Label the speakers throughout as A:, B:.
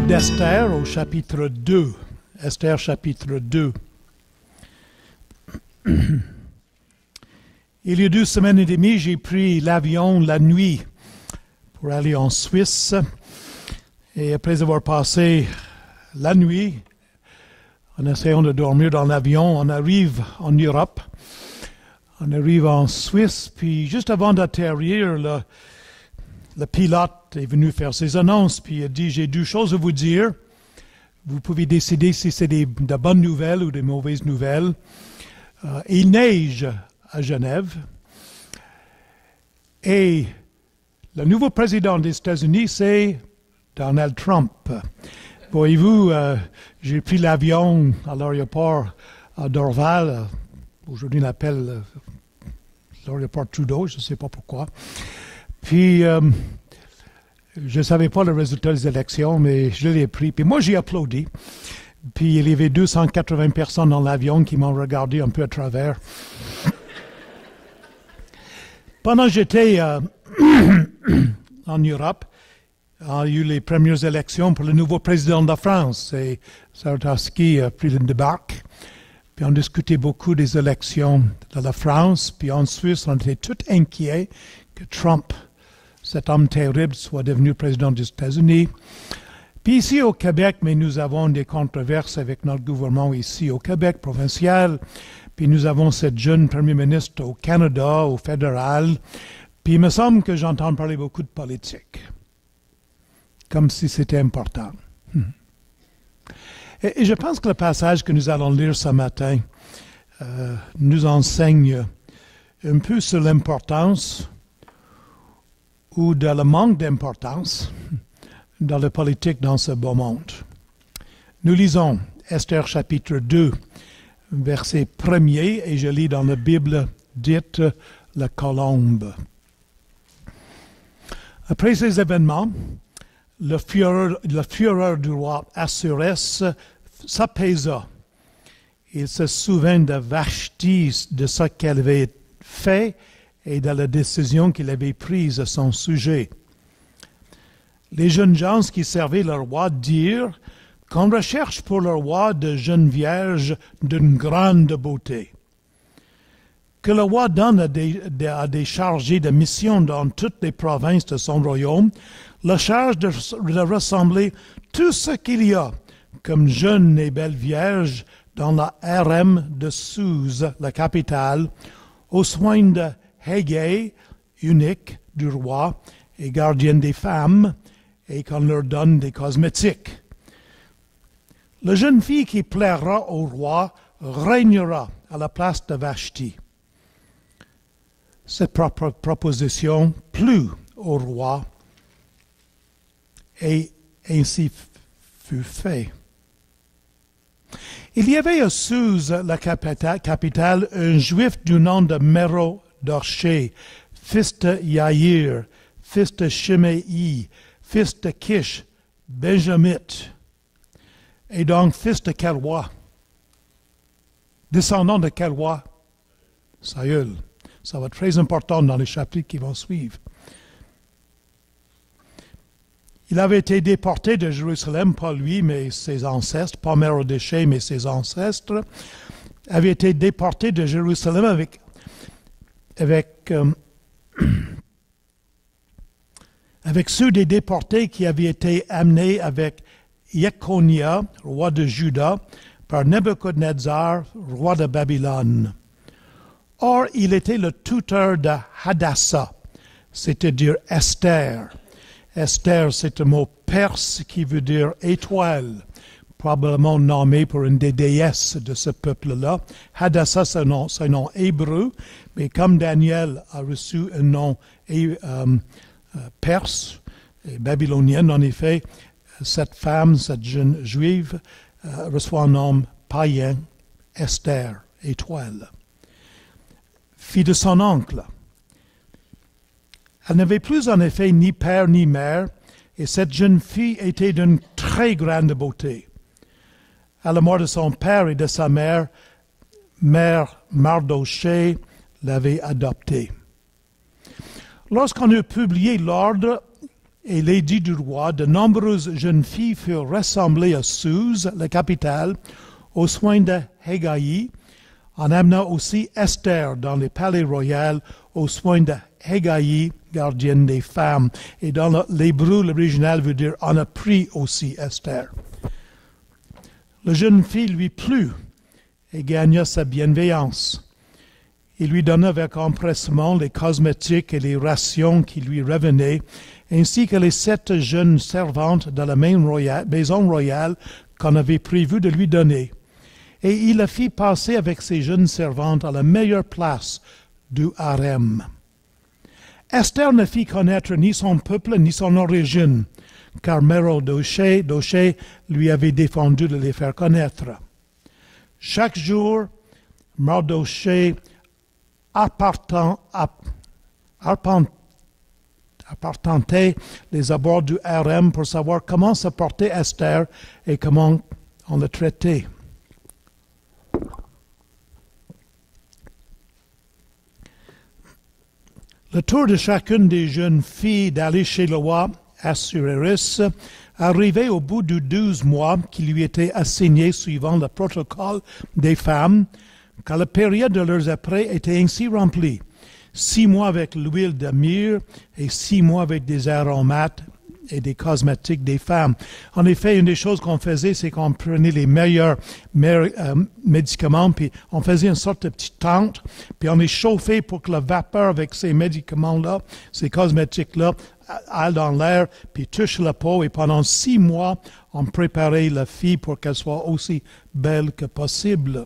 A: d'Esther au chapitre 2. Esther chapitre 2. Il y a 2 semaines et demie, j'ai pris l'avion la nuit pour aller en Suisse. Et après avoir passé la nuit en essayant de dormir dans l'avion, on arrive en Europe. On arrive en Suisse, puis juste avant d'atterrir, le pilote est venu faire ses annonces, puis il a dit « J'ai 2 choses à vous dire. Vous pouvez décider si c'est de bonnes nouvelles ou des mauvaises nouvelles. Il neige à Genève. Et le nouveau président des États-Unis, c'est Donald Trump. Voyez-vous, j'ai pris l'avion à l'aéroport à Dorval. Aujourd'hui, on l'appelle l'aéroport Trudeau, je ne sais pas pourquoi. Puis, je ne savais pas le résultat des élections, mais je l'ai pris. Puis moi, j'ai applaudi. Puis il y avait 280 personnes dans l'avion qui m'ont regardé un peu à travers. Pendant que j'étais en Europe, il y a eu les premières élections pour le nouveau président de la France. Et Sarkozy a pris le débarque. Puis on discutait beaucoup des élections de la France. Puis en Suisse, on était tous inquiets que Trump, cet homme terrible, soit devenu président des États-Unis. Puis ici au Québec, mais nous avons des controverses avec notre gouvernement ici au Québec provincial. Puis nous avons cette jeune premier ministre au Canada, au fédéral. Puis il me semble que j'entends parler beaucoup de politique, comme si c'était important. Et je pense que le passage que nous allons lire ce matin nous enseigne un peu sur l'importance ou de le manque d'importance dans la politique dans ce beau monde. Nous lisons Esther chapitre 2, verset 1er, et je lis dans la Bible dite la Colombe. Après ces événements, la fureur du roi Assuérès s'apaisa. Il se souvint de Vashti, de ce qu'elle avait fait et de la décision qu'il avait prise à son sujet. Les jeunes gens qui servaient le roi dirent qu'on recherche pour le roi de jeunes vierges d'une grande beauté. Que le roi donne à des chargés de mission dans toutes les provinces de son royaume la charge de rassembler tout ce qu'il y a comme jeunes et belles vierges dans la harem de Suse, la capitale, aux soins de Hégé, eunuque du roi et gardienne des femmes, et qu'on leur donne des cosmétiques. La jeune fille qui plaira au roi régnera à la place de Vashti. Cette proposition plut au roi, et ainsi fut fait. Il y avait à Suse, la capitale, un juif du nom de Mérodorché, fils de Yaïr, fils de Shimei, fils de Kish, Benjamite, et donc fils de quel roi? Descendant de quel roi? Saül. Ça va être très important dans les chapitres qui vont suivre. Il avait été déporté de Jérusalem, pas lui, mais ses ancêtres, pas Mérodorché, mais ses ancêtres, avaient été déportés de Jérusalem avec ceux des déportés qui avaient été amenés avec Yekonia, roi de Juda, par Nebuchadnezzar, roi de Babylone. Or, il était le tuteur de Hadassah, c'est-à-dire Esther. Esther, c'est un mot perse qui veut dire étoile, probablement nommé pour une des déesses de ce peuple-là. Hadassah, c'est un nom hébreu, mais comme Daniel a reçu un nom perse et babylonienne, en effet, cette femme, cette jeune juive, reçoit un nom païen, Esther, étoile. Fille de son oncle. Elle n'avait plus en effet ni père ni mère, et cette jeune fille était d'une très grande beauté. À la mort de son père et de sa mère Mardochée l'avait adoptée. Lorsqu'on eut publié l'ordre et l'édit du roi, de nombreuses jeunes filles furent rassemblées à Suse, la capitale, aux soins de Hégaï, en amenant aussi Esther dans le palais royal aux soins de Hégaï, gardienne des femmes. Et dans l'hébreu, l'original veut dire on a pris aussi Esther. La jeune fille lui plut et gagna sa bienveillance. Il lui donna avec empressement les cosmétiques et les rations qui lui revenaient, ainsi que les 7 jeunes servantes de la maison royale qu'on avait prévu de lui donner. Et il la fit passer avec ses jeunes servantes à la meilleure place du harem. Esther ne fit connaître ni son peuple ni son origine, car Merodachée lui avait défendu de les faire connaître. Chaque jour, Mardochée arpentait les abords du harem pour savoir comment se portait Esther et comment on le traitait. Le tour de chacune des jeunes filles d'aller chez le roi Assuérus arrivait au bout de 12 mois qui lui étaient assignés suivant le protocole des femmes, car la période de leurs apprêts était ainsi remplie. 6 mois avec l'huile de myrrhe et 6 mois avec des aromates et des cosmétiques des femmes. En effet, une des choses qu'on faisait, c'est qu'on prenait les meilleurs médicaments, puis on faisait une sorte de petite tente, puis on les chauffait pour que la vapeur avec ces médicaments-là, ces cosmétiques-là, aille dans l'air, puis touche la peau, et pendant 6 mois, on préparait la fille pour qu'elle soit aussi belle que possible.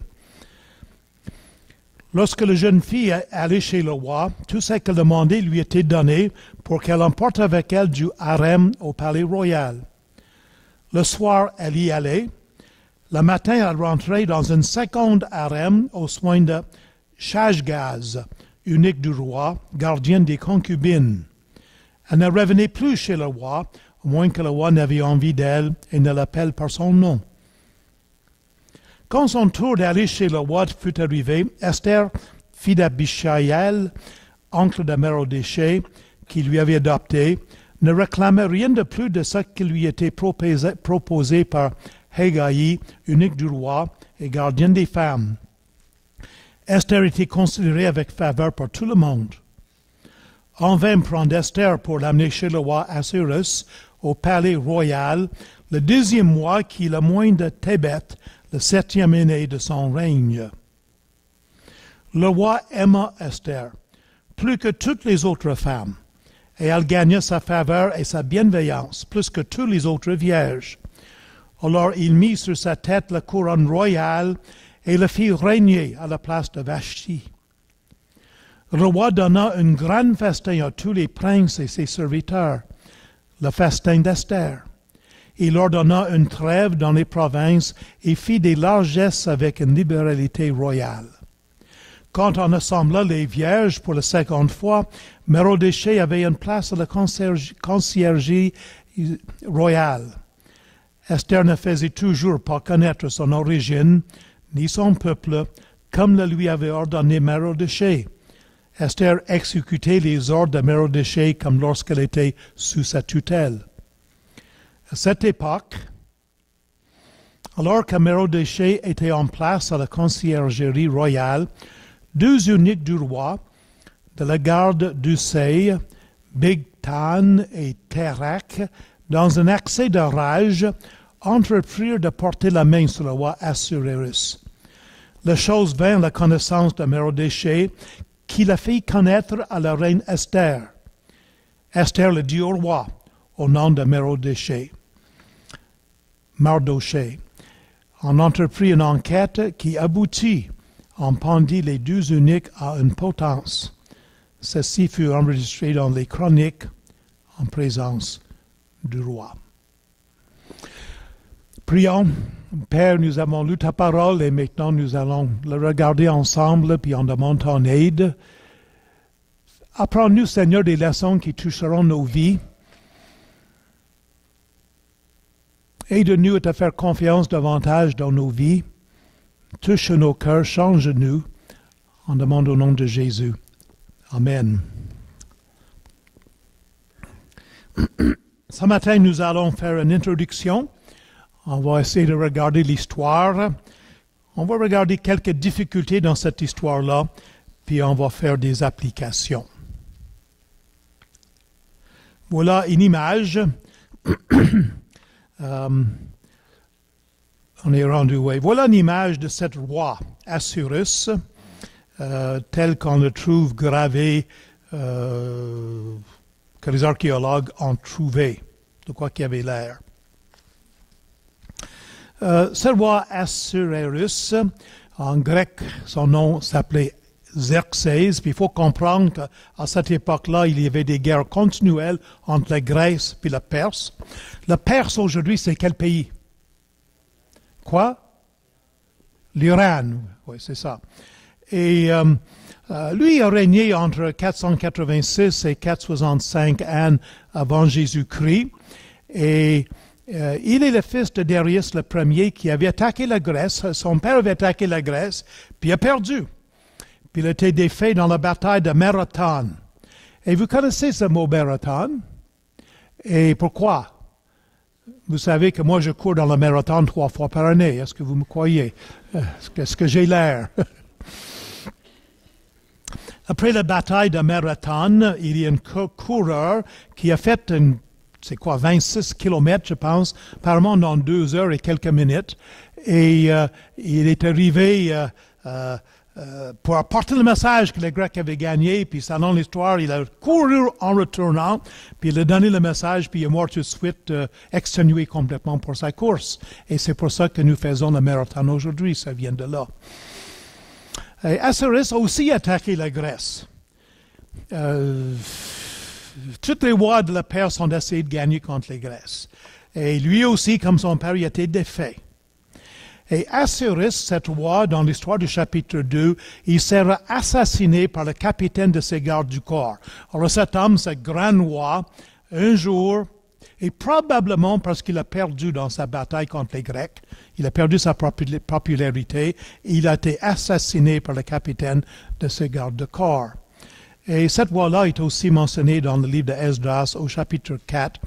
A: Lorsque la jeune fille allait chez le roi, tout ce qu'elle demandait lui était donné pour qu'elle emporte avec elle du harem au palais royal. Le soir, elle y allait. Le matin, elle rentrait dans un second harem aux soins de Shashgaz, eunuque du roi, gardienne des concubines. Elle ne revenait plus chez le roi, à moins que le roi n'avait envie d'elle et ne l'appelle par son nom. Quand son tour d'aller chez le roi fut arrivé, Esther, fille d'Abishaïel, oncle de Merodachée, qui lui avait adopté, ne réclamait rien de plus de ce qui lui était proposé par Hégaï, eunuque du roi et gardienne des femmes. Esther était considérée avec faveur par tout le monde. On vint prendre Esther pour l'amener chez le roi Assuérus au palais royal, le 2e mois qui est le mois de Tébet, le 7e année de son règne. Le roi aima Esther plus que toutes les autres femmes, et elle gagna sa faveur et sa bienveillance plus que toutes les autres vierges. Alors il mit sur sa tête la couronne royale et le fit régner à la place de Vashti. Le roi donna un grand festin à tous les princes et ses serviteurs, le festin d'Esther. Il ordonna une trêve dans les provinces et fit des largesses avec une libéralité royale. Quand on assembla les vierges pour la 2e fois, Merodachée avait une place à la conciergerie royale. Esther ne faisait toujours pas connaître son origine, ni son peuple, comme le lui avait ordonné Merodachée. Esther exécutait les ordres de Merodachée comme lorsqu'elle était sous sa tutelle. À cette époque, alors que Merodachée était en place à la conciergerie royale, 2 eunuques du roi, de la garde d'Usseï, Bigtan et Terak, dans un accès de rage, entreprirent de porter la main sur le roi Assuérus. La chose vint à la connaissance de Merodachée, qui la fit connaître à la reine Esther. Esther le dit au roi, au nom de Mardochée. On entreprit une enquête qui aboutit. On pendit les 2 eunuques à une potence. Ceci fut enregistré dans les chroniques en présence du roi. Prions. Père, nous avons lu ta parole et maintenant nous allons le regarder ensemble puis on demande ton aide. Apprends-nous, Seigneur, des leçons qui toucheront nos vies. Aide-nous à te faire confiance davantage dans nos vies. Touche nos cœurs, change-nous. On demande au nom de Jésus. Amen. Ce matin, nous allons faire une introduction. On va essayer de regarder l'histoire. On va regarder quelques difficultés dans cette histoire-là, puis on va faire des applications. Voilà une image. On est rendu, oui. Voilà une image de cet roi, Assyrus, tel qu'on le trouve gravé, que les archéologues ont trouvé, de quoi qu'il avait l'air. Ce roi Assuérus, en grec, son nom s'appelait Xerxès. Puis il faut comprendre qu'à cette époque-là, il y avait des guerres continuelles entre la Grèce et la Perse. La Perse, aujourd'hui, c'est quel pays? Quoi? L'Iran, oui, c'est ça. Et lui a régné entre 486 et 465 ans avant Jésus-Christ. Et il est le fils de Darius le premier qui avait attaqué la Grèce. Son père avait attaqué la Grèce, puis il a perdu. Puis il a été défait dans la bataille de Marathon. Et vous connaissez ce mot Marathon? Et pourquoi? Vous savez que moi, je cours dans le marathon 3 fois par année. Est-ce que vous me croyez? Est-ce que j'ai l'air? Après la bataille de Marathon, il y a un coureur qui a fait 26 kilomètres, je pense, apparemment dans 2 heures et quelques minutes. Et il est arrivé pour apporter le message que les Grecs avaient gagné, puis selon l'histoire, il a couru en retournant, puis il a donné le message, puis il est mort tout de suite, exténué complètement pour sa course. Et c'est pour ça que nous faisons le marathon aujourd'hui, ça vient de là. Et Assyrus a aussi attaqué la Grèce. Tous les rois de la Perse ont essayé de gagner contre les Grecs. Et lui aussi, comme son père, il a été défait. Et Assyrus, cet roi, dans l'histoire du chapitre 2, il sera assassiné par le capitaine de ses gardes du corps. Alors cet homme, ce grand roi, un jour, et probablement parce qu'il a perdu dans sa bataille contre les Grecs, il a perdu sa popularité, il a été assassiné par le capitaine de ses gardes du corps. Et cette roi-là est aussi mentionnée dans le livre d'Esdras au chapitre 4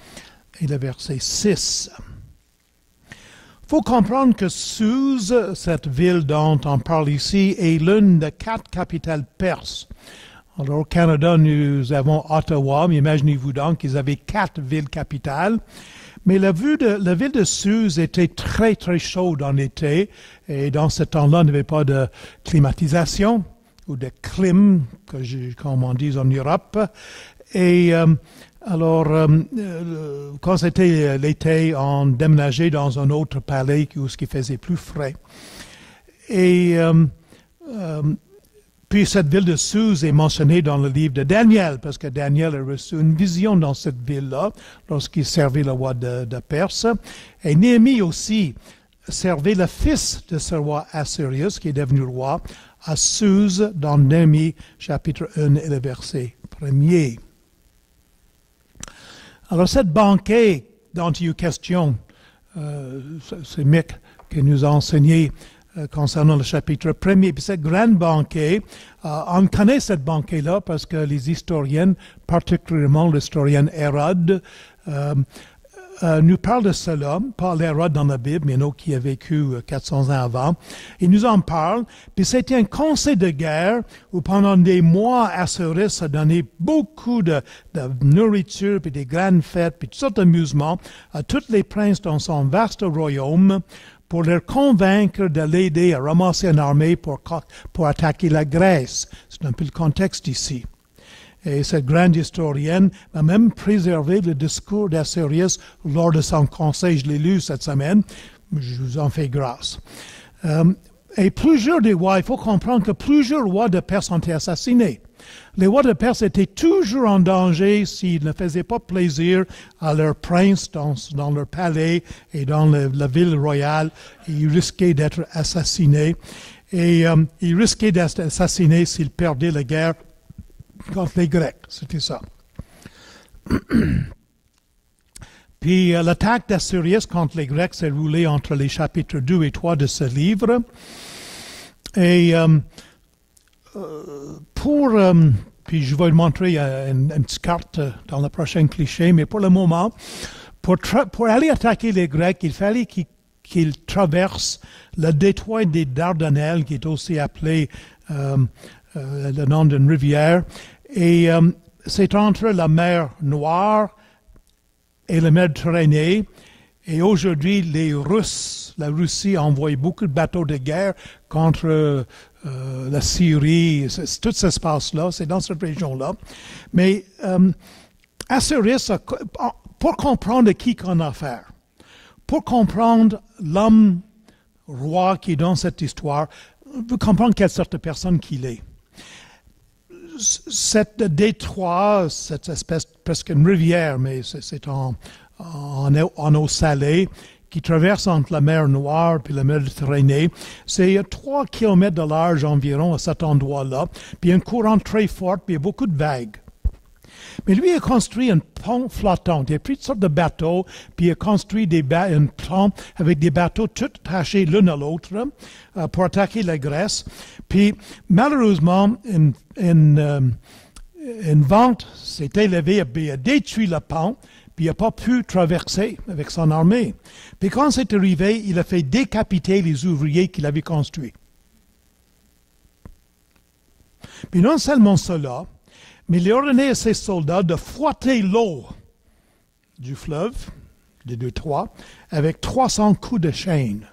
A: et le verset 6. Il faut comprendre que Suse, cette ville dont on parle ici, est l'une des 4 capitales perses. Alors au Canada, nous avons Ottawa, mais imaginez-vous donc qu'ils avaient 4 villes capitales. Mais la ville de Suse était très, très chaude en été, et dans ce temps-là, il n'y avait pas de climatisation ou de clim, comme on dit en Europe. Et alors, quand c'était l'été, on déménageait dans un autre palais où ce qui faisait plus frais. Et puis cette ville de Suse est mentionnée dans le livre de Daniel, parce que Daniel a reçu une vision dans cette ville-là lorsqu'il servait le roi de Perse. Et Néhémie aussi servait le fils de ce roi Assyrus, qui est devenu roi, à Suse, dans Néhémie, chapitre 1 et le verset 1er. Alors, cette banquet dont il y a eu question, c'est Mick qui nous a enseigné concernant le chapitre 1er. Puis cette grande banquet, on connaît cette banquet-là parce que les historiens, particulièrement l'historien Hérode, nous parle de cela, pas l'Hérode dans la Bible, mais un autre qui a vécu 400 ans avant. Il nous en parle. Puis c'était un conseil de guerre où pendant des mois, Assyrus a donné beaucoup de nourriture, puis des grandes fêtes, puis toutes sortes d'amusements à tous les princes dans son vaste royaume pour les convaincre de l'aider à ramasser une armée pour attaquer la Grèce. C'est un peu le contexte ici. Et cette grande historienne a même préservé le discours d'Assyrus lors de son conseil. Je l'ai lu cette semaine. Je vous en fais grâce. Et plusieurs des rois, il faut comprendre que plusieurs rois de Perse ont été assassinés. Les rois de Perse étaient toujours en danger s'ils ne faisaient pas plaisir à leurs princes dans leur palais et dans la ville royale. Ils risquaient d'être assassinés. Et ils risquaient d'être assassinés s'ils perdaient la guerre contre les Grecs, c'était ça. Puis l'attaque d'Assyrus contre les Grecs s'est roulée entre les chapitres 2 et 3 de ce livre. Et puis je vais vous montrer une petite carte dans le prochain cliché, mais pour le moment, Pour aller attaquer les Grecs, il fallait qu'ils traversent le détroit des Dardanelles, qui est aussi appelé le nom d'une rivière. Et c'est entre la mer Noire et la Méditerranée. Et aujourd'hui, la Russie a envoyé beaucoup de bateaux de guerre contre la Syrie. Tout ça se passe là, c'est dans cette région-là. Mais Assuérus, pour comprendre qui qu'on a affaire, pour comprendre l'homme roi qui est dans cette histoire, vous comprendre quelle sorte de personne qu'il est. Cette détroit, cette espèce, presque une rivière, mais c'est en eau salée, qui traverse entre la mer Noire et la Méditerranée. C'est 3 kilomètres de large environ à cet endroit-là. Puis il y a un courant très fort, puis il y a beaucoup de vagues. Mais lui, il a construit un pont flottant. Il a pris toutes sortes de bateaux, puis il a construit un pont avec des bateaux tous attachés l'un à l'autre pour attaquer la Grèce. Puis, malheureusement, une vente s'est élevée, puis il a détruit le pont, puis il n'a pas pu traverser avec son armée. Puis quand c'est arrivé, il a fait décapiter les ouvriers qu'il avait construits. Puis non seulement cela, mais il a ordonné à ses soldats de fouetter l'eau du fleuve, des Détroits, avec 300 coups de chaîne.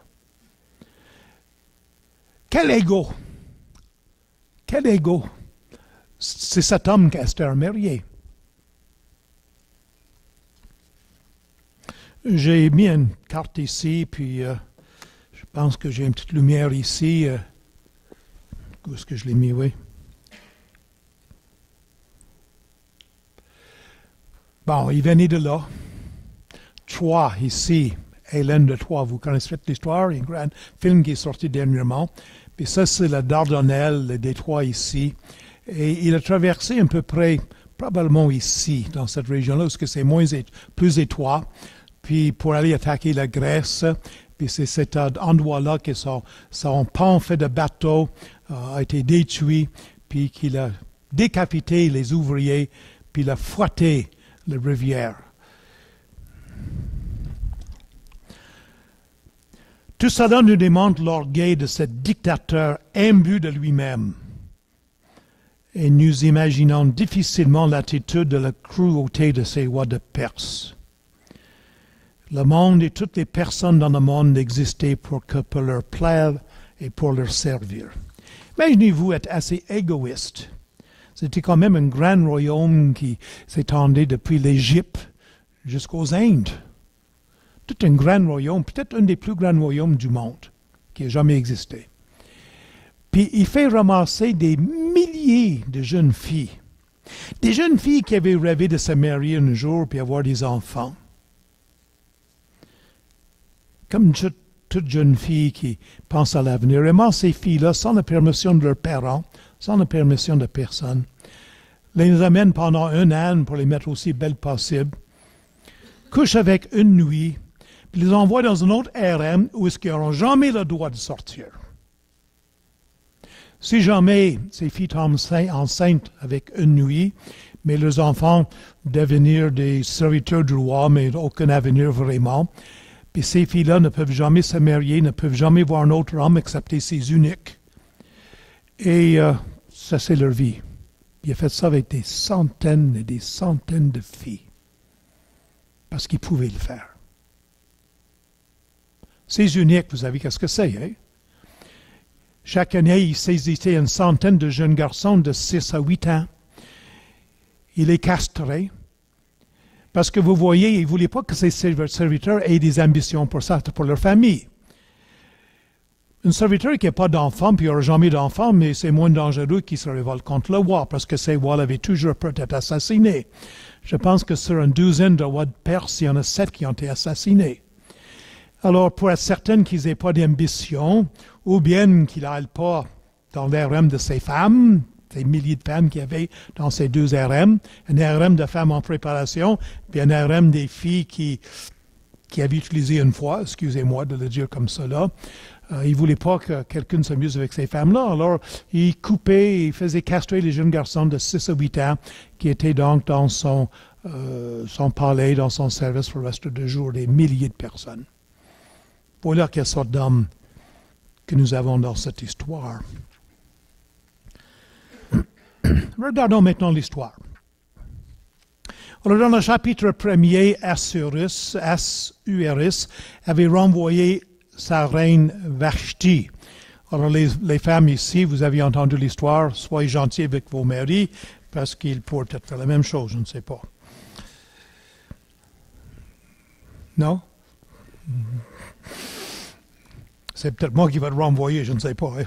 A: Quel ego! Quel ego! C'est cet homme qu'Esther a marié. J'ai mis une carte ici, puis je pense que j'ai une petite lumière ici. Où est-ce que je l'ai mis, oui? Bon, il venait de là. Troie, ici, Hélène de Troie. Vous connaissez l'histoire, il y a un grand film qui est sorti dernièrement. Puis ça, c'est la Dardanelle, le détroit ici. Et il a traversé à peu près, probablement ici, dans cette région-là, parce que c'est plus étroit. Puis pour aller attaquer la Grèce, puis c'est cet endroit-là que son pont fait de bateau a été détruit, puis qu'il a décapité les ouvriers, puis il a fouetté la rivière. Tout cela nous démontre l'orgueil de ce dictateur imbu de lui-même. Et nous imaginons difficilement l'attitude de la cruauté de ces rois de Perse. Le monde et toutes les personnes dans le monde existaient pour leur plaire et pour leur servir. Imaginez-vous être assez égoïste. C'était quand même un grand royaume qui s'étendait depuis l'Égypte jusqu'aux Indes. Tout un grand royaume, peut-être un des plus grands royaumes du monde qui ait jamais existé. Puis il fait ramasser des milliers de jeunes filles. Des jeunes filles qui avaient rêvé de se marier un jour puis avoir des enfants. Comme toute jeune fille qui pense à l'avenir. Vraiment, ces filles-là, sans la permission de leurs parents, sans la permission de personne, les amènent pendant un an pour les mettre aussi belles possible, couchent avec une nuit, puis les envoient dans un autre harem où ils n'auront jamais le droit de sortir. Si jamais ces filles tombent enceintes avec une nuit, mais leurs enfants devenir des serviteurs du roi, mais aucun avenir vraiment, puis ces filles-là ne peuvent jamais se marier, ne peuvent jamais voir un autre homme excepté ces eunuques. Et ça, c'est leur vie. Il a fait ça avec des centaines et des centaines de filles. Parce qu'il pouvait le faire. Ces eunuques, vous savez qu'est-ce que c'est, hein? Chaque année, il saisissait une centaine de jeunes garçons de 6 à 8 ans. Il les castrait. Parce que vous voyez, il ne voulait pas que ses serviteurs aient des ambitions pour ça, pour leur famille. Un serviteur qui n'a pas d'enfant, puis il n'aura jamais d'enfant, mais c'est moins dangereux qu'il se révolte contre le roi, parce que ces rois avaient toujours peur d'être assassinés. Je pense que sur une douzaine de rois de Perse, il y en a 7 qui ont été assassinés. Alors, pour être certain qu'ils n'aient pas d'ambition, ou bien qu'ils n'aillent pas dans l'harem de ces femmes, ces milliers de femmes qu'il y avait dans ces 2 harems, un harem de femmes en préparation, puis un harem des filles qui avaient utilisé une fois, excusez-moi de le dire comme cela. Il ne voulait pas que quelqu'un s'amuse avec ces femmes-là. Alors, il coupait, il faisait castrer les jeunes garçons de 6 à 8 ans qui étaient donc dans son son palais, dans son service pour le reste des jours, des milliers de personnes. Voilà quelle sorte d'homme que nous avons dans cette histoire. Regardons maintenant l'histoire. Alors, dans le chapitre 1er, Assuérus avait renvoyé sa reine Vashti. Alors, les femmes ici, vous avez entendu l'histoire, soyez gentils avec vos maris, parce qu'ils pourraient peut-être faire la même chose, je ne sais pas. Non? C'est peut-être moi qui vais le renvoyer, je ne sais pas. Hein?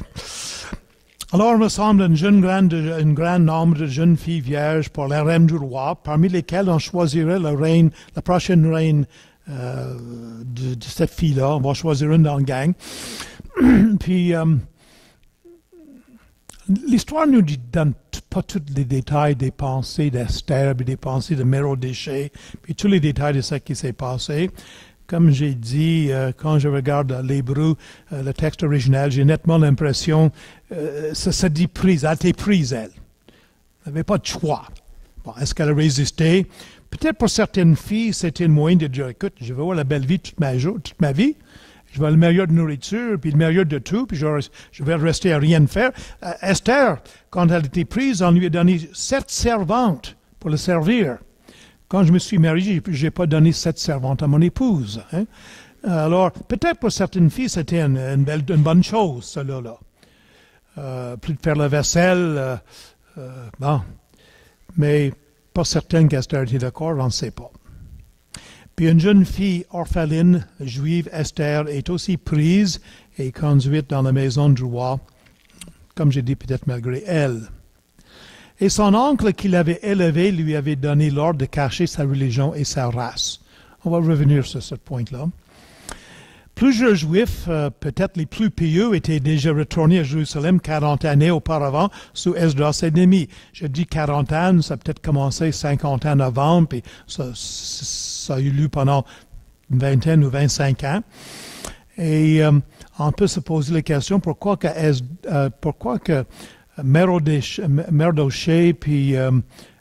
A: Alors, il me semble un grand nombre de jeunes filles vierges pour la reine du roi, parmi lesquelles on choisirait la prochaine reine de cette fille-là. On va choisir une dans le gang. Puis, l'histoire ne nous donne pas tous les détails des pensées d'Esther, des pensées de Mérodéché, puis tous les détails de ce qui s'est passé. Comme j'ai dit, quand je regarde l'hébreu, le texte original, j'ai nettement l'impression ça dit prise, elle a été prise, elle. Elle n'avait pas de choix. Bon, est-ce qu'elle a résisté? Peut-être pour certaines filles, c'était un moyen de dire, écoute, je vais avoir la belle vie toute ma vie, je vais avoir le meilleur de nourriture, puis le meilleur de tout, puis je vais rester à rien faire. Esther, quand elle était prise, on lui a donné 7 servantes pour le servir. Quand je me suis marié, je n'ai pas donné 7 servantes à mon épouse. Hein? Alors, peut-être pour certaines filles, c'était une bonne chose, cela-là. Plus de faire la vaisselle, bon. Mais pas certaines qu'Esther était d'accord, on ne sait pas. Puis une jeune fille orpheline juive, Esther, est aussi prise et conduite dans la maison du roi, comme j'ai dit, peut-être malgré elle. Et son oncle qui l'avait élevé lui avait donné l'ordre de cacher sa religion et sa race. On va revenir sur ce point-là. Plusieurs Juifs, peut-être les plus pieux, étaient déjà retournés à Jérusalem 40 années auparavant sous Esdras et Néhémie. Je dis 40 ans, ça a peut-être commencé 50 ans avant, puis ça a eu lieu pendant une vingtaine ou 25 ans. Et on peut se poser la question pourquoi que Mérodéché puis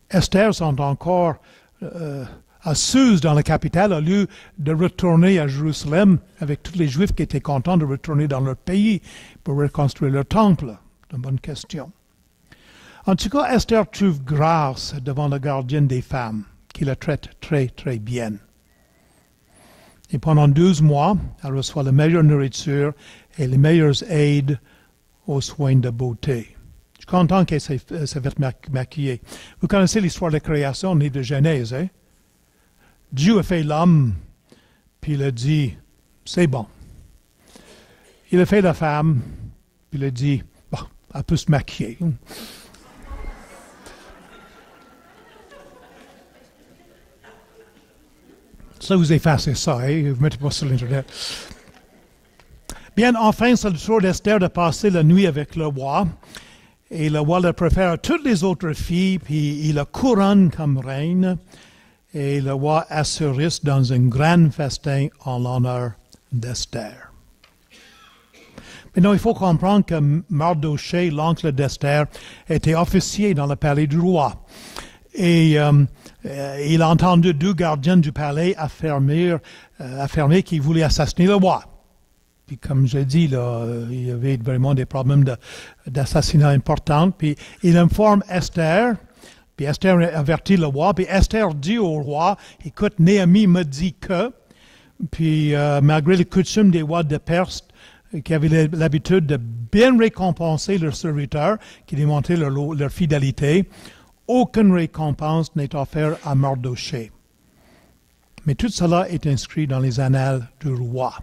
A: Esther sont encore à Suse, dans la capitale, au lieu de retourner à Jérusalem avec tous les Juifs qui étaient contents de retourner dans leur pays pour reconstruire leur temple. C'est une bonne question. En tout cas, Esther trouve grâce devant le gardien des femmes, qui la traite très, très bien. Et pendant 12 mois, elle reçoit la meilleure nourriture et les meilleures aides aux soins de beauté. Je suis content qu'elle s'est fait maquiller. Vous connaissez l'histoire de la création ni de Genèse, hein? Dieu a fait l'homme, puis il a dit, c'est bon. Il a fait la femme, puis il a dit, bon, elle peut se maquiller. Ça, vous effacez ça, hein? Vous ne mettez pas sur l'Internet. Bien, enfin, c'est le tour d'Esther de passer la nuit avec le roi. Et le roi le préfère à toutes les autres filles, puis il la couronne comme reine. Et le roi Assuérus dans un grand festin en l'honneur d'Esther. Maintenant, il faut comprendre que Mardoché, l'oncle d'Esther, était officier dans le palais du roi. Et il a entendu 2 gardiens du palais affirmer qu'ils voulaient assassiner le roi. Puis comme je dis, là, il y avait vraiment des problèmes d'assassinat importants. Puis il informe Esther. Puis Esther avertit le roi, puis Esther dit au roi, écoute, Néhémie me dit que, puis malgré les coutumes des rois de Perse, qui avaient l'habitude de bien récompenser leurs serviteurs, qui démontraient leur fidélité, aucune récompense n'est offerte à Mardoché. Mais tout cela est inscrit dans les annales du roi.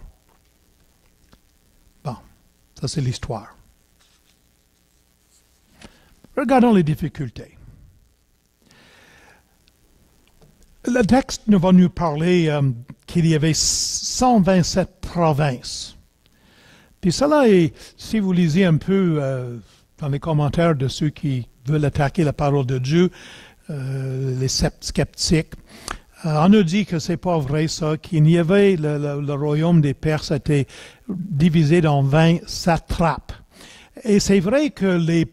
A: Bon, ça c'est l'histoire. Regardons les difficultés. Le texte va nous parler qu'il y avait 127 provinces. Puis cela est, si vous lisez un peu dans les commentaires de ceux qui veulent attaquer la parole de Dieu, les sceptiques, on nous dit que c'est pas vrai ça, qu'il y avait le royaume des Perses était divisé dans 20 satrapes. Et c'est vrai que les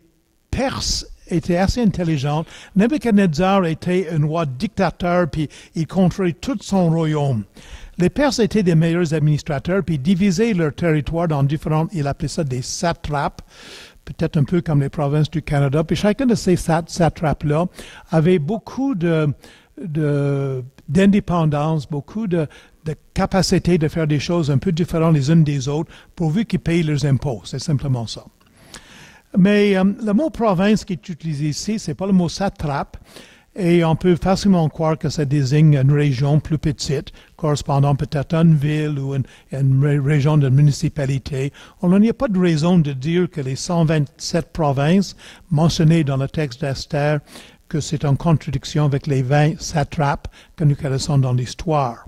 A: Perses était assez intelligente. Nebuchadnezzar était un roi dictateur, puis il contrôlait tout son royaume. Les Perses étaient des meilleurs administrateurs, puis ils divisaient leur territoire dans différentes, il appelait ça des satrapes, peut-être un peu comme les provinces du Canada. Puis chacun de ces satrapes-là avait beaucoup d'indépendance, beaucoup de capacité de faire des choses un peu différentes les unes des autres, pourvu qu'ils payent leurs impôts. C'est simplement ça. Mais le mot province qui est utilisé ici, c'est pas le mot satrape, et on peut facilement croire que ça désigne une région plus petite, correspondant peut-être à une ville ou une région de municipalité. On n'y a pas de raison de dire que les 127 provinces mentionnées dans le texte d'Esther, que c'est en contradiction avec les 20 satrapes que nous connaissons dans l'histoire.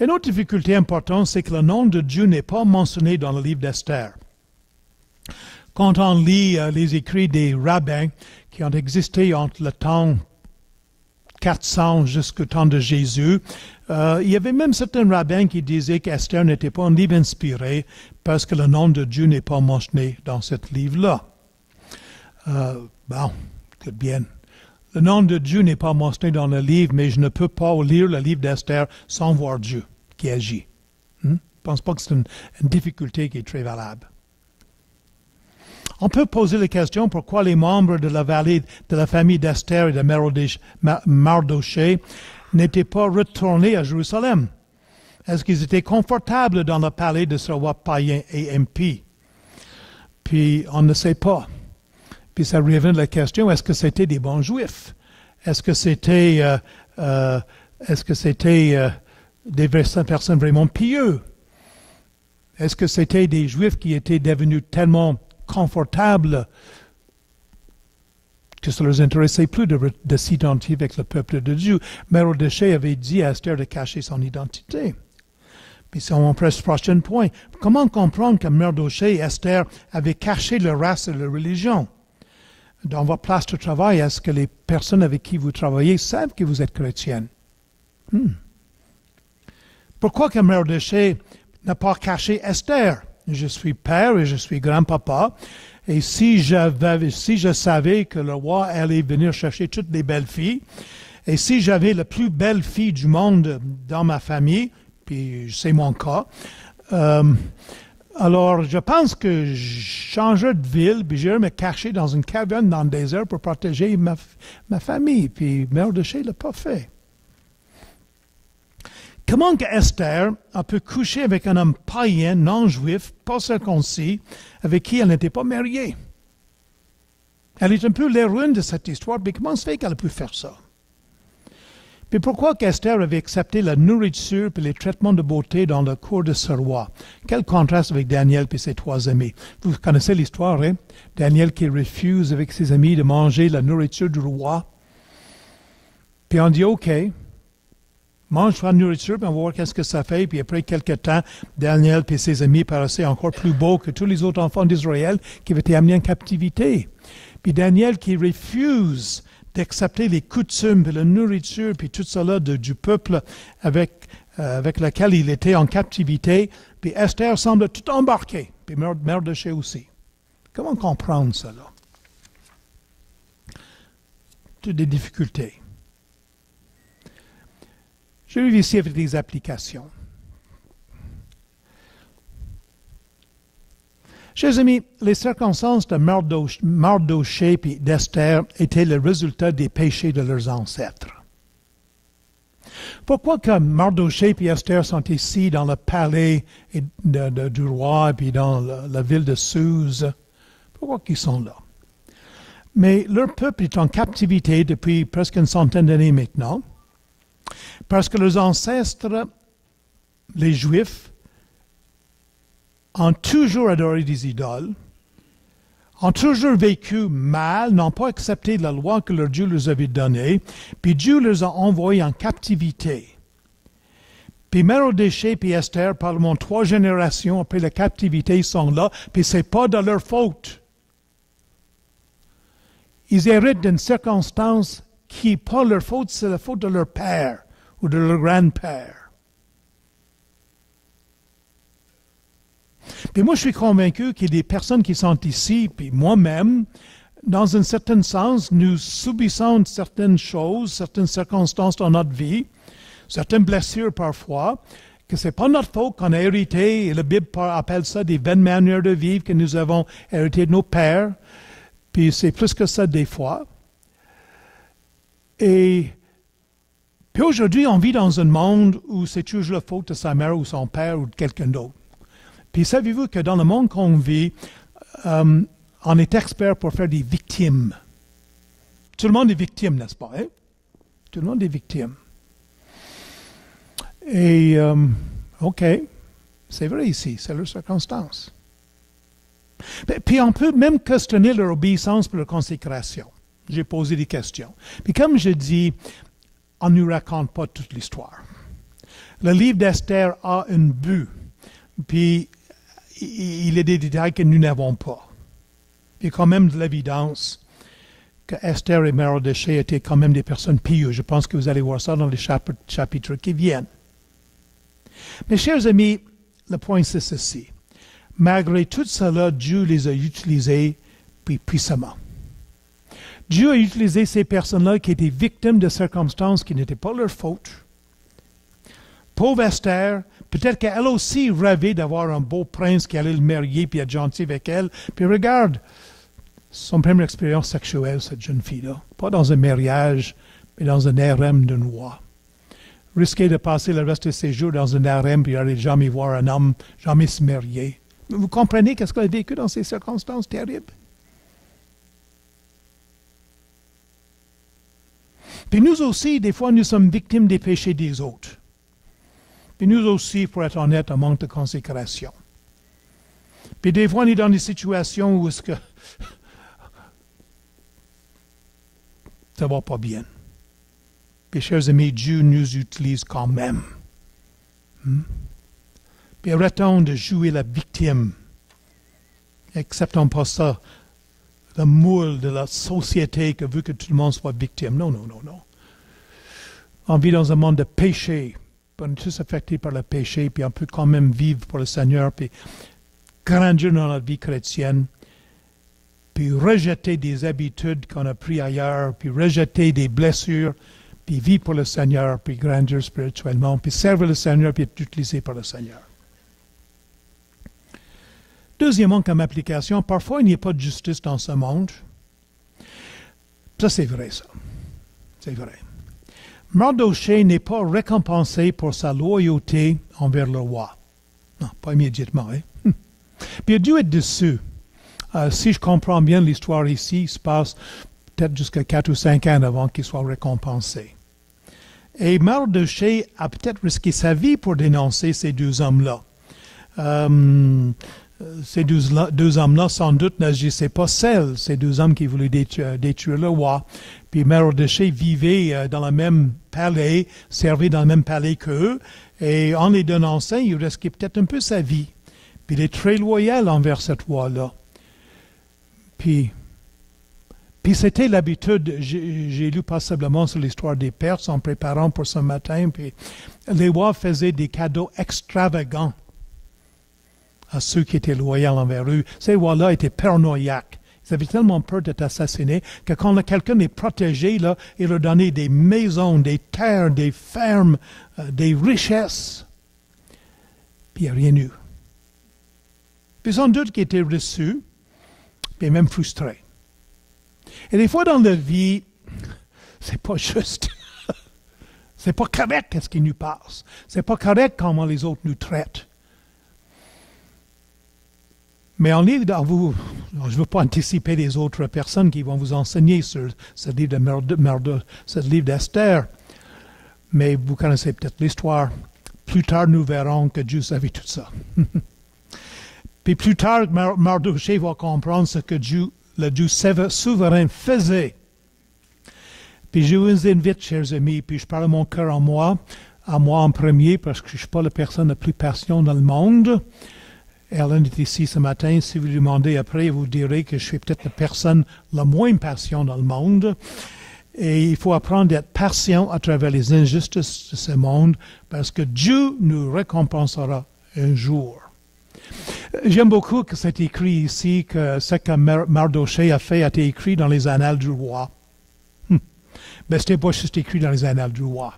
A: Une autre difficulté importante, c'est que le nom de Dieu n'est pas mentionné dans le livre d'Esther. Quand on lit les écrits des rabbins qui ont existé entre le temps 400 jusqu'au temps de Jésus, il y avait même certains rabbins qui disaient qu'Esther n'était pas un livre inspiré parce que le nom de Dieu n'est pas mentionné dans ce livre-là. Bon, c'est bien. Le nom de Dieu n'est pas mentionné dans le livre, mais je ne peux pas lire le livre d'Esther sans voir Dieu qui agit. Je ne pense pas que c'est une difficulté qui est très valable. On peut poser la question pourquoi les membres de la vallée de la famille d'Esther et de Mardochée n'étaient pas retournés à Jérusalem. Est-ce qu'ils étaient confortables dans le palais de ce roi païen et impie? Puis on ne sait pas. Puis ça revient à la question, est-ce que c'était des bons juifs? Est-ce que c'était des personnes vraiment pieuses? Est-ce que c'était des juifs qui étaient devenus tellement confortables que ça ne leur intéressait plus de s'identifier avec le peuple de Dieu? Mardochée avait dit à Esther de cacher son identité. Puis c'est mon prochain point. Comment comprendre que Mardochée et Esther avaient caché leur race et leur religion? Dans votre place de travail, est-ce que les personnes avec qui vous travaillez savent que vous êtes chrétienne? Pourquoi que Mardochée n'a pas caché Esther? Je suis père et je suis grand-papa, et si je savais que le roi allait venir chercher toutes les belles filles, et si j'avais la plus belle fille du monde dans ma famille, puis c'est mon cas, alors je pense que je changerais de ville, puis j'irais me cacher dans une caverne dans le désert pour protéger ma famille, puis Mardochée ne l'a pas fait. Comment que Esther a pu coucher avec un homme païen, non-juif, pas circoncis, avec qui elle n'était pas mariée? Elle est un peu l'héroïne de cette histoire, mais comment se fait qu'elle a pu faire ça? Puis pourquoi qu'Esther avait accepté la nourriture et les traitements de beauté dans le cour de ce roi? Quel contraste avec Daniel et ses 3 amis. Vous connaissez l'histoire, hein? Daniel qui refuse avec ses amis de manger la nourriture du roi. Puis on dit, OK, mange la nourriture, puis on va voir qu'est-ce que ça fait. Puis après quelque temps, Daniel et ses amis paraissaient encore plus beaux que tous les autres enfants d'Israël qui avaient été amenés en captivité. Puis Daniel qui refuse d'accepter les coutumes, puis la nourriture, puis tout cela du peuple avec lequel il était en captivité. Puis Esther semble tout embarquer, puis Mardochée aussi. Comment comprendre cela? Toutes des difficultés. Je vais ici avec des applications. Chers amis, les circonstances de Mardochée et d'Esther étaient le résultat des péchés de leurs ancêtres. Pourquoi que Mardochée et Esther sont ici dans le palais du roi et dans la ville de Suse? Pourquoi ils sont là? Mais leur peuple est en captivité depuis presque une centaine d'années maintenant, parce que leurs ancêtres, les Juifs, ont toujours adoré des idoles, ont toujours vécu mal, n'ont pas accepté la loi que leur Dieu leur avait donnée, puis Dieu les a envoyés en captivité. Puis Mardochée et Esther, probablement 3 générations après la captivité, sont là, puis c'est pas de leur faute. Ils héritent d'une circonstance qui n'est pas leur faute, c'est la faute de leur père ou de leur grand-père. Puis moi, je suis convaincu qu'il y a des personnes qui sont ici, puis moi-même, dans un certain sens, nous subissons certaines choses, certaines circonstances dans notre vie, certaines blessures parfois, que ce n'est pas notre faute qu'on a hérité, et la Bible appelle ça des vaines manières de vivre que nous avons hérité de nos pères, puis c'est plus que ça des fois. Et puis aujourd'hui, on vit dans un monde où c'est toujours la faute de sa mère ou son père ou de quelqu'un d'autre. Puis savez-vous que dans le monde qu'on vit, on est expert pour faire des victimes. Tout le monde est victime, n'est-ce pas? Hein? Tout le monde est victime. Et, OK, c'est vrai ici, c'est leur circonstance. Puis on peut même questionner leur obéissance pour leur consécration. J'ai posé des questions. Puis comme je dis, on ne nous raconte pas toute l'histoire. Le livre d'Esther a un but, puis il y a des détails que nous n'avons pas. Il y a quand même de l'évidence que Esther et Mardochée étaient quand même des personnes pieuses. Je pense que vous allez voir ça dans les chapitres qui viennent. Mes chers amis, le point c'est ceci. Malgré tout cela, Dieu les a utilisés puis puissamment. Dieu a utilisé ces personnes-là qui étaient victimes de circonstances qui n'étaient pas leur faute. Pauvre Esther, peut-être qu'elle aussi rêvait d'avoir un beau prince qui allait le marier puis être gentil avec elle. Puis regarde, son première expérience sexuelle, cette jeune fille-là. Pas dans un mariage, mais dans un harem d'un roi. Risquer de passer le reste de ses jours dans un harem puis aller jamais voir un homme, jamais se marier. Vous comprenez qu'est-ce qu'elle a vécu dans ces circonstances terribles? Puis nous aussi, des fois, nous sommes victimes des péchés des autres. Puis nous aussi, pour être honnête, un manque de consécration. Puis des fois, on est dans des situations où est-ce que ça ne va pas bien. Puis, chers amis, Dieu nous utilise quand même. Puis arrêtons de jouer la victime. Acceptons pas ça, le moule de la société qui veut que tout le monde soit victime. Non, non, non, non. On vit dans un monde de péché. On est tous affectés par le péché, puis on peut quand même vivre pour le Seigneur, puis grandir dans notre vie chrétienne, puis rejeter des habitudes qu'on a prises ailleurs, puis rejeter des blessures, puis vivre pour le Seigneur, puis grandir spirituellement, puis servir le Seigneur, puis être utilisé par le Seigneur. Deuxièmement, comme application, parfois il n'y a pas de justice dans ce monde. Ça, c'est vrai, ça. C'est vrai. Mardochée n'est pas récompensé pour sa loyauté envers le roi. Non, pas immédiatement. Hein? Puis il a dû être déçu. Si je comprends bien l'histoire ici, il se passe peut-être jusqu'à 4 ou 5 ans avant qu'il soit récompensé. Et Mardochée a peut-être risqué sa vie pour dénoncer ces deux hommes-là. Ces deux hommes-là, sans doute, n'agissaient pas seuls. Ces deux hommes qui voulaient détruire le roi. Puis Mardochée vivait dans le même palais, servait dans le même palais qu'eux. Et en les dénonçant, il risquait peut-être un peu sa vie. Puis il est très loyal envers cette roi-là. Puis c'était l'habitude, j'ai lu passablement sur l'histoire des Perses en préparant pour ce matin. Puis les rois faisaient des cadeaux extravagants à ceux qui étaient loyaux envers eux. Ces rois-là étaient paranoïaques. Ils avaient tellement peur d'être assassinés que quand quelqu'un est protégé, là, il leur donnait des maisons, des terres, des fermes, des richesses. Puis il n'y a rien eu. Puis sans doute qu'ils étaient reçus, puis même frustrés. Et des fois dans la vie, c'est pas juste. C'est pas correct ce qui nous passe. C'est pas correct comment les autres nous traitent. Mais en livre, je ne veux pas anticiper les autres personnes qui vont vous enseigner sur ce livre ce livre d'Esther. Mais vous connaissez peut-être l'histoire. Plus tard, nous verrons que Dieu savait tout ça. Puis plus tard, Mardochée va comprendre ce que le Dieu souverain faisait. Puis je vous invite, chers amis, puis je parle mon cœur à moi en premier, parce que je ne suis pas la personne la plus passionnée dans le monde. Ellen est ici ce matin. Si vous lui demandez après, vous direz que je suis peut-être la personne la moins patiente dans le monde. Et il faut apprendre à être patient à travers les injustices de ce monde, parce que Dieu nous récompensera un jour. J'aime beaucoup que c'est écrit ici que ce que Mardochée a fait a été écrit dans les annales du roi. Mais ce n'était pas juste écrit dans les annales du roi.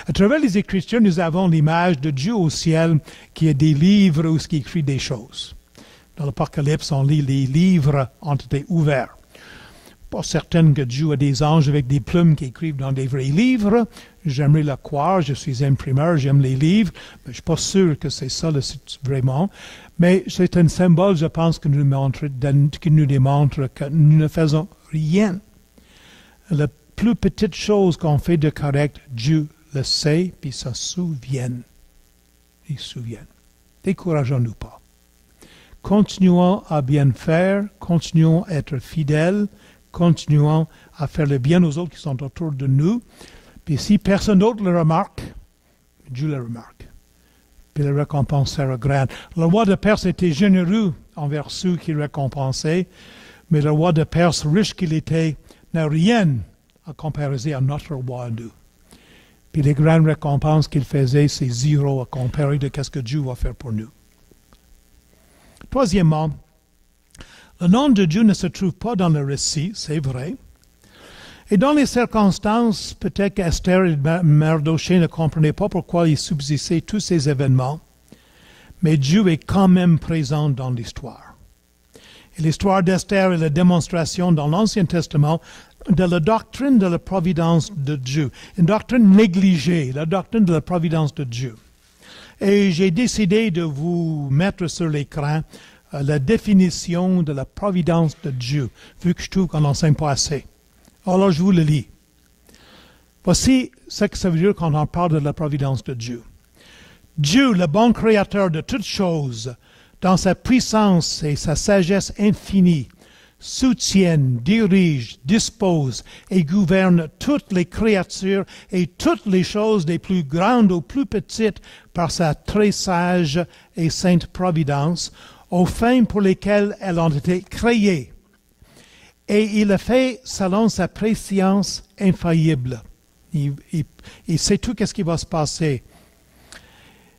A: À travers les Écritures, nous avons l'image de Dieu au ciel qui est des livres où il écrit des choses. Dans l'Apocalypse, on lit les livres ont été ouverts. Pas certain que Dieu a des anges avec des plumes qui écrivent dans des vrais livres. J'aimerais le croire, je suis imprimeur, j'aime les livres, mais je ne suis pas sûr que c'est ça vraiment. Mais c'est un symbole, je pense, qui nous démontre que nous ne faisons rien. La plus petite chose qu'on fait de correct, Dieu le sait, puis s'en souvient. Il se souvient. Décourageons-nous pas. Continuons à bien faire, continuons à être fidèles, continuons à faire le bien aux autres qui sont autour de nous. Puis si personne d'autre le remarque, Dieu le remarque. Puis la récompense sera grande. Le roi de Perse était généreux envers ceux qui récompensaient, mais le roi de Perse, riche qu'il était, n'a rien à comparer à notre roi à nous. Puis les grandes récompenses qu'il faisait, c'est zéro à comparer de ce que Dieu va faire pour nous. Troisièmement, le nom de Dieu ne se trouve pas dans le récit, c'est vrai. Et dans les circonstances, peut-être qu'Esther et Mardochée ne comprenaient pas pourquoi ils subsistaient tous ces événements, mais Dieu est quand même présent dans l'histoire. Et l'histoire d'Esther est la démonstration dans l'Ancien Testament de la doctrine de la providence de Dieu, une doctrine négligée, la doctrine de la providence de Dieu. Et j'ai décidé de vous mettre sur l'écran la définition de la providence de Dieu, vu que je trouve qu'on n'enseigne pas assez. Alors je vous le lis. Voici ce que ça veut dire quand on parle de la providence de Dieu. Dieu, le bon créateur de toutes choses, dans sa puissance et sa sagesse infinie, soutient, dirige, dispose et gouverne toutes les créatures et toutes les choses des plus grandes aux plus petites par sa très sage et sainte providence, aux fins pour lesquelles elles ont été créées. Et il le fait selon sa préscience infaillible. Il sait tout ce qui va se passer.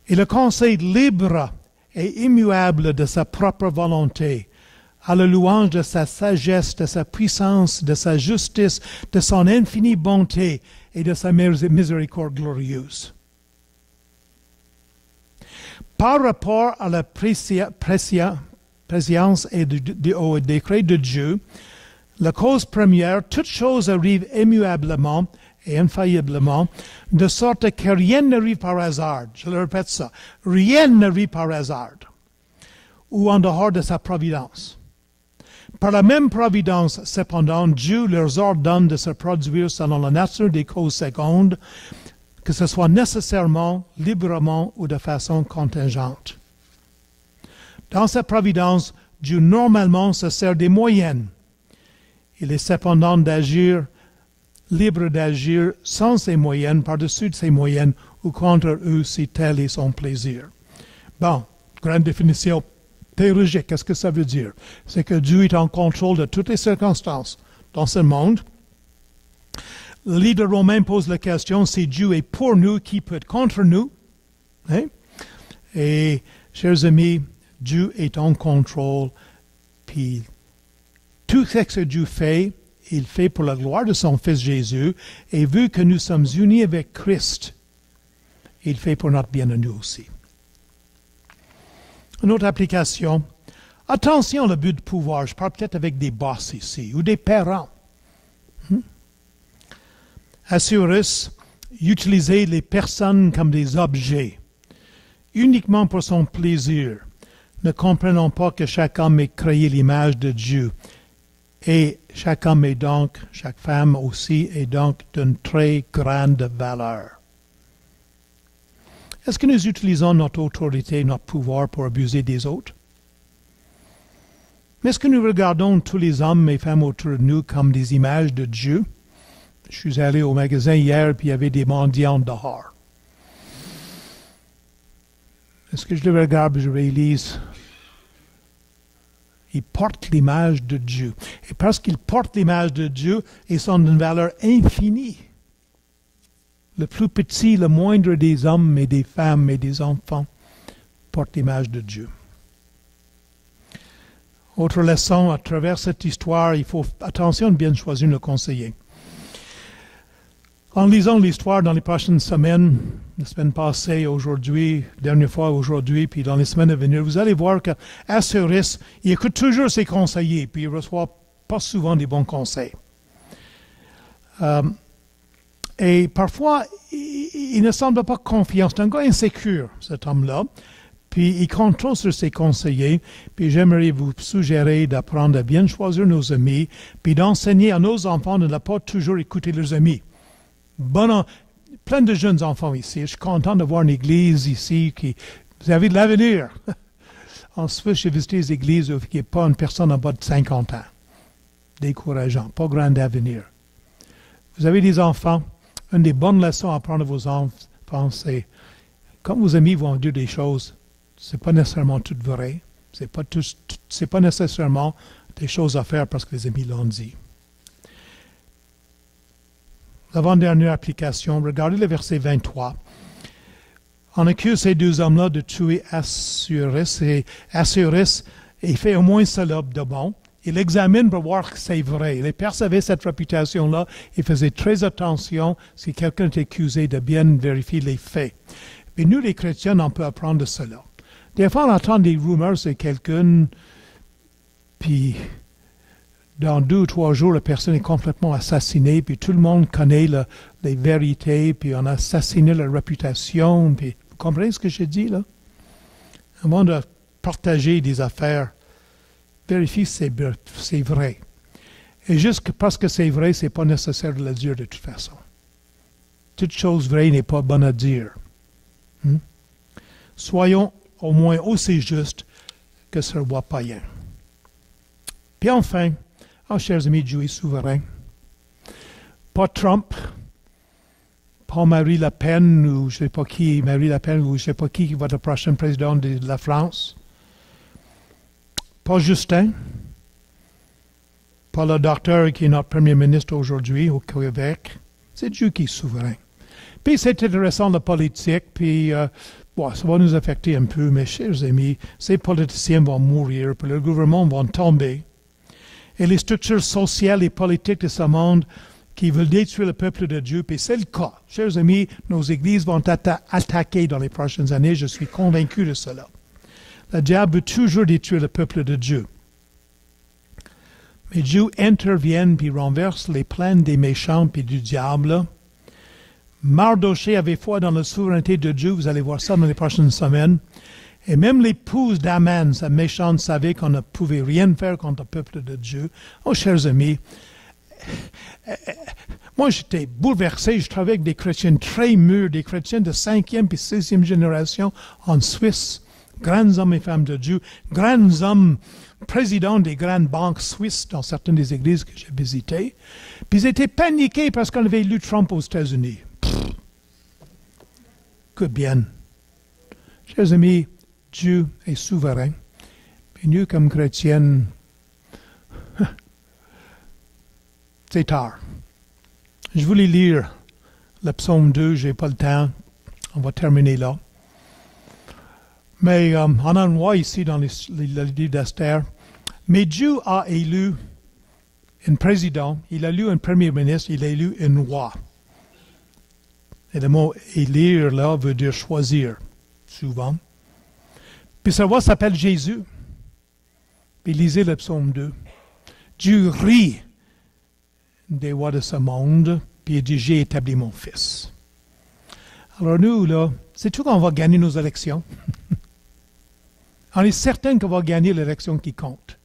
A: Et le conseil libre et immuable de sa propre volonté, à la louange de sa sagesse, de sa puissance, de sa justice, de son infinie bonté et de sa miséricorde glorieuse. Par rapport à la préscience et au décret de Dieu, la cause première, toute chose arrive immuablement et infailliblement, de sorte que rien n'arrive par hasard. Je le répète ça. Rien n'arrive par hasard ou en dehors de sa providence. Par la même providence, cependant, Dieu leur ordonne de se produire selon la nature des causes secondes, que ce soit nécessairement, librement ou de façon contingente. Dans sa providence, Dieu normalement se sert des moyens. Il est cependant libre d'agir sans ces moyens, par-dessus de ces moyens, ou contre eux si tel est son plaisir. Bon, grande définition théologique, qu'est-ce que ça veut dire? C'est que Dieu est en contrôle de toutes les circonstances dans ce monde. Le livre de Romains pose la question, si Dieu est pour nous, qui peut être contre nous? Hein? Et, chers amis, Dieu est en contrôle, puis tout ce que Dieu fait, il fait pour la gloire de son Fils Jésus, et vu que nous sommes unis avec Christ, il fait pour notre bien à nous aussi. Une autre application, attention le but de pouvoir, je parle peut-être avec des boss ici, ou des parents. Assurus utilisait les personnes comme des objets, uniquement pour son plaisir, ne comprenant pas que chaque homme est créé l'image de Dieu. Et chaque homme est donc, chaque femme aussi, est donc d'une très grande valeur. Est-ce que nous utilisons notre autorité, notre pouvoir pour abuser des autres? Est-ce que nous regardons tous les hommes et femmes autour de nous comme des images de Dieu? Je suis allé au magasin hier, puis il y avait des mendiants dehors. Est-ce que je les regarde et je réalise? Ils portent l'image de Dieu. Et parce qu'ils portent l'image de Dieu, ils sont d'une valeur infinie. Le plus petit, le moindre des hommes et des femmes et des enfants portent l'image de Dieu. Autre leçon, à travers cette histoire, il faut attention de bien choisir le conseiller. En lisant l'histoire dans les prochaines semaines, la semaine passée, aujourd'hui, dernière fois aujourd'hui, puis dans les semaines à venir, vous allez voir qu'Assuérus, il écoute toujours ses conseillers, puis il ne reçoit pas souvent des bons conseils. Et parfois, il ne semble pas confiant. C'est un gars insécure, cet homme-là. Puis il compte trop sur ses conseillers. Puis j'aimerais vous suggérer d'apprendre à bien choisir nos amis, puis d'enseigner à nos enfants de ne pas toujours écouter leurs amis. Plein de jeunes enfants ici. Je suis content de voir une église ici qui... Vous avez de l'avenir. Ensuite, j'ai visité les églises où il n'y a pas une personne en bas de 50 ans. Décourageant, pas grand avenir. Vous avez des enfants, une des bonnes leçons à apprendre à vos enfants, c'est quand vos amis vont dire des choses, c'est pas nécessairement tout vrai, c'est pas nécessairement des choses à faire parce que les amis l'ont dit. L'avant-dernière application, regardez le verset 23. On accuse ces deux hommes-là de tuer Assuérus, et Assuérus, il fait au moins cela de bon. Il examine pour voir que c'est vrai. Il percevait cette réputation-là. Il faisait très attention si quelqu'un est accusé de bien vérifier les faits. Mais nous, les chrétiens, on peut apprendre de cela. Des fois, on entend des rumeurs sur quelqu'un, puis dans 2 ou 3 jours, la personne est complètement assassinée, puis tout le monde connaît les vérités, puis on a assassiné la réputation. Puis, vous comprenez ce que je dis, là? Avant de partager des affaires, vérifie si c'est vrai. Et juste parce que c'est vrai, ce n'est pas nécessaire de le dire de toute façon. Toute chose vraie n'est pas bonne à dire. Soyons au moins aussi justes que ce roi païen. Puis enfin, chers amis, Dieu est souverain. Pas Trump, pas Marine Le Pen, ou je ne sais pas qui, Marine Le Pen, ou je ne sais pas qui va être le prochain président de la France. Pas Justin, pas le docteur qui est notre premier ministre aujourd'hui au Québec. C'est Dieu qui est souverain. Puis c'est intéressant la politique, puis ça va nous affecter un peu, mes chers amis. Ces politiciens vont mourir, puis le gouvernement va tomber. Et les structures sociales et politiques de ce monde qui veulent détruire le peuple de Dieu, puis c'est le cas. Chers amis, nos églises vont être attaquées dans les prochaines années, je suis convaincu de cela. Le diable veut toujours détruire le peuple de Dieu. Mais Dieu intervient puis renverse les plans des méchants puis du diable. Mardochée avait foi dans la souveraineté de Dieu, vous allez voir ça dans les prochaines semaines. Et même l'épouse d'Aman, sa méchante, savait qu'on ne pouvait rien faire contre le peuple de Dieu. Oh, chers amis, moi j'étais bouleversé, je travaillais avec des chrétiens très mûrs, des chrétiens de 5e puis 6e génération en Suisse. Grands hommes et femmes de Dieu, grands hommes, présidents des grandes banques suisses dans certaines des églises que j'ai visitées. Puis ils étaient paniqués parce qu'on avait élu Trump aux États-Unis. Que bien. Chers amis, Dieu est souverain. Et nous, comme chrétiens, c'est tard. Je voulais lire le psaume 2, je n'ai pas le temps. On va terminer là. Mais on a un roi ici dans le livre d'Esther. Mais Dieu a élu un président, il a élu un premier ministre, il a élu un roi. Et le mot élire là veut dire choisir, souvent. Puis ce roi s'appelle Jésus. Puis lisez le psaume 2. Dieu rit des rois de ce monde, puis il dit, j'ai établi mon fils. Alors nous, là, c'est tout qu'on va gagner nos élections. On est certain qu'on va gagner l'élection qui compte.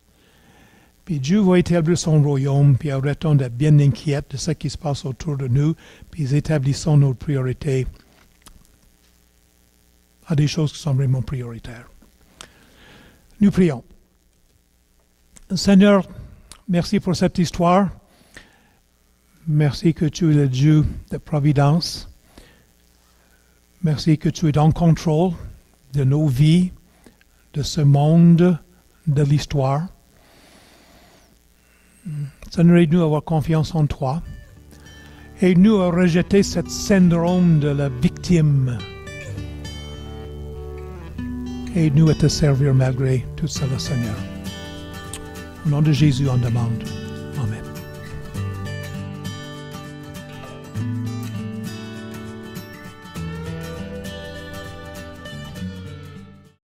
A: Puis Dieu va établir son royaume, puis arrêtons d'être bien inquiets de ce qui se passe autour de nous, puis établissons nos priorités à des choses qui sont vraiment prioritaires. Nous prions. Seigneur, merci pour cette histoire. Merci que tu es le Dieu de providence. Merci que tu es en contrôle de nos vies, de ce monde, de l'histoire. Seigneur, aide-nous à avoir confiance en toi. Aide-nous à rejeter ce syndrome de la victime. Aide-nous à te servir malgré tout cela, Seigneur. Au nom de Jésus, on demande.